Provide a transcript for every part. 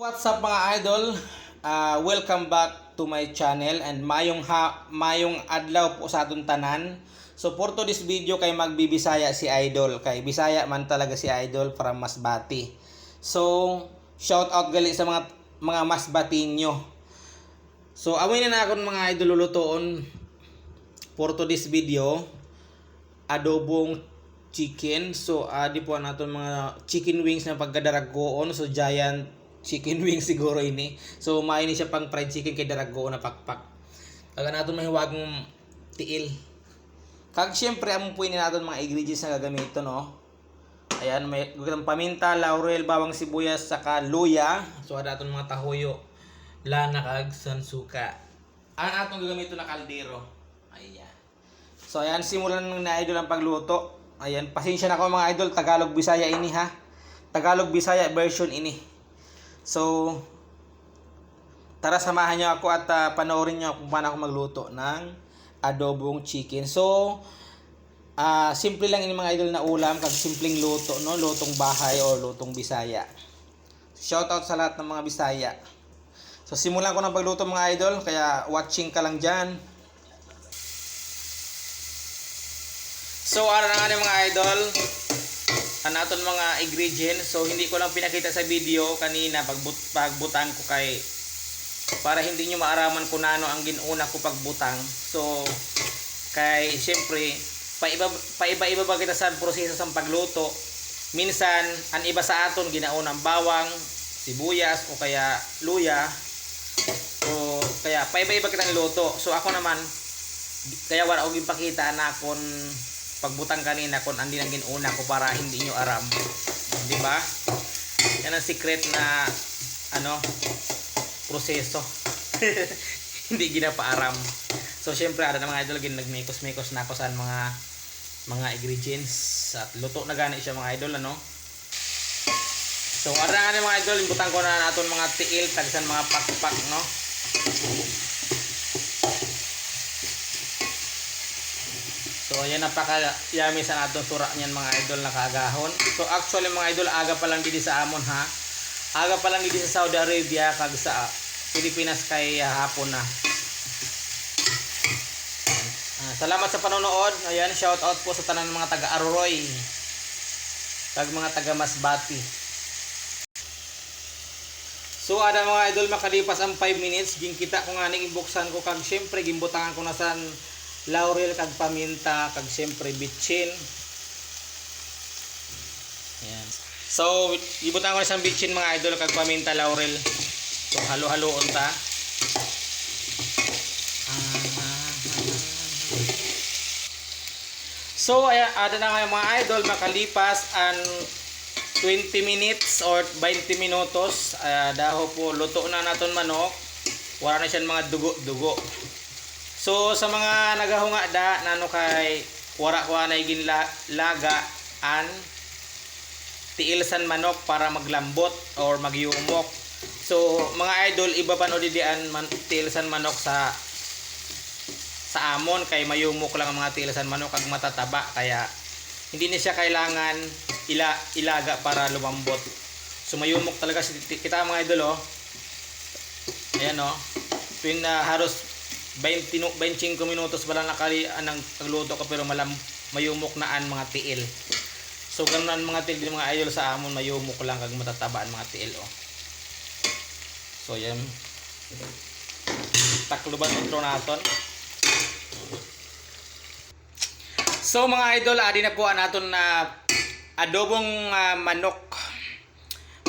What's up mga idol? Welcome back to my channel and mayong adlaw po sa atong tanan. So for today's video kay magbibisaya si idol, kay Bisaya man talaga si idol from Masbati. So shout out gali sa mga Masbatinyo. So amoy na akong mga idol lulutoon for today's video, adobong chicken. So di po naton mga chicken wings na pagkadaragoon. So giant chicken wings siguro ini. So maini siya pang fried chicken kay daragoon na pakpak. Kaga naton mahiwagang tiil. Kag syempre amo po ini naton mga ingredients na gagamiton, no. Ayan, may paminta, laurel, bawang sibuyas saka luya. So ada aton mga tahoyo, lana kag sansuka. Ang atong gagamiton na kaldero. Ayan. So ayan, simulan na idol ang pagluto. Ayan, pasensya na ko mga idol, Tagalog Bisaya ini ha. Tagalog Bisaya version ini. So tara samahan niyo ako at panoorin niyo kung paano ako magluto ng adobong chicken. So simple lang ini mga idol na ulam, kag simpleng luto, no, lutong bahay o lutong Bisaya. Shout out sa lahat ng mga Bisaya. So simulan ko ng pagluto mga idol, kaya watching ka lang diyan. So ano na nga mga idol, naton mga ingredients. So hindi ko lang pinakita sa video kanina pagbutang ko kay para hindi nyo maaraman kung ano ang ginuna ko pagbutang. So kay siyempre paiba-iba ba kita sa proseso sa pagluto. Minsan ang iba sa aton ginaunang bawang, sibuyas o kaya luya. O kaya paiba-iba kita niluto. So ako naman kaya wala og ipakita na kon pagbutang kanina kung andi nang ginuna ko para hindi nyo aram, di ba? Yan ang secret na proseso. Hindi ginapaaram. So syempre ada na mga idol nagmekos-mekos na ako sa mga ingredients at luto na gani siya mga idol, ano. So ara nga mga idol, ibutang ko na naton mga tiil tagsan mga pakpak, no. So ayan, napaka-yummy sa natong sura niyan mga idol na kaagahon. So actually mga idol, aga pa lang dito sa amon ha. Aga pa lang dito sa Saudi Arabia kag sa Pilipinas kay hapon na. Salamat sa panonood. Ayan, shout out po sa tanan mga taga Aroroy kag mga taga Masbati. So ada mga idol, makalipas ang 5 minutes, gingkita ko nga ning ibuksan ko kag syempre gimbutangan ko na san laurel kag paminta kag syempre bitchin. Ayan. So ibutan ko na isang bitchin mga idol kag paminta, laurel. So halo-haloon ta. So ayan, ada na nga mga idol, makalipas ang 20 minutes or 20 minutos. Daho po luto na naton manok. Wala na siya mga dugo-dugo. So sa mga nagahunga da nano kay wara ko na ginlaga an tiilsan manok para maglambot or magyumok. So mga idol, iba pa no didian tiilsan manok sa amon kay mayumok lang ang mga tiilsan manok kag matataba, kaya hindi na siya kailangan ilaga para lumambot. So mayumok talaga kita mga idol, oh. Ayan, oh. Tuwing halos 25 minutos wala nakali ang pagluto ko pero mayumok na ang mga tiil. So ganun ang mga tiil din mga idol sa amon, mayumok lang kag matataba ang mga tiil, oh. So yan, takluban intro naton. So mga idol, adi na po naton na adobong manok.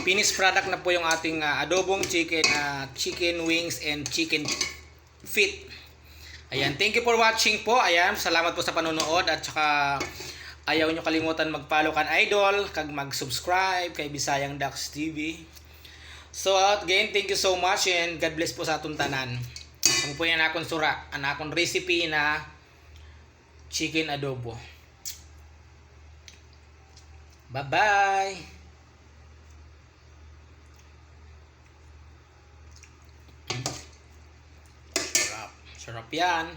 Finished product na po yung ating adobong chicken wings and chicken feet. Ayan, thank you for watching po. Ayan, salamat po sa panonood at saka ayaw nyo kalimutan mag-follow kan idol kag mag-subscribe kay Bisayang Dax TV. So again, thank you so much and God bless po sa atong tanan. Ang po yan akong sura, ang akong recipe na chicken adobo. Bye-bye! Sarap yan.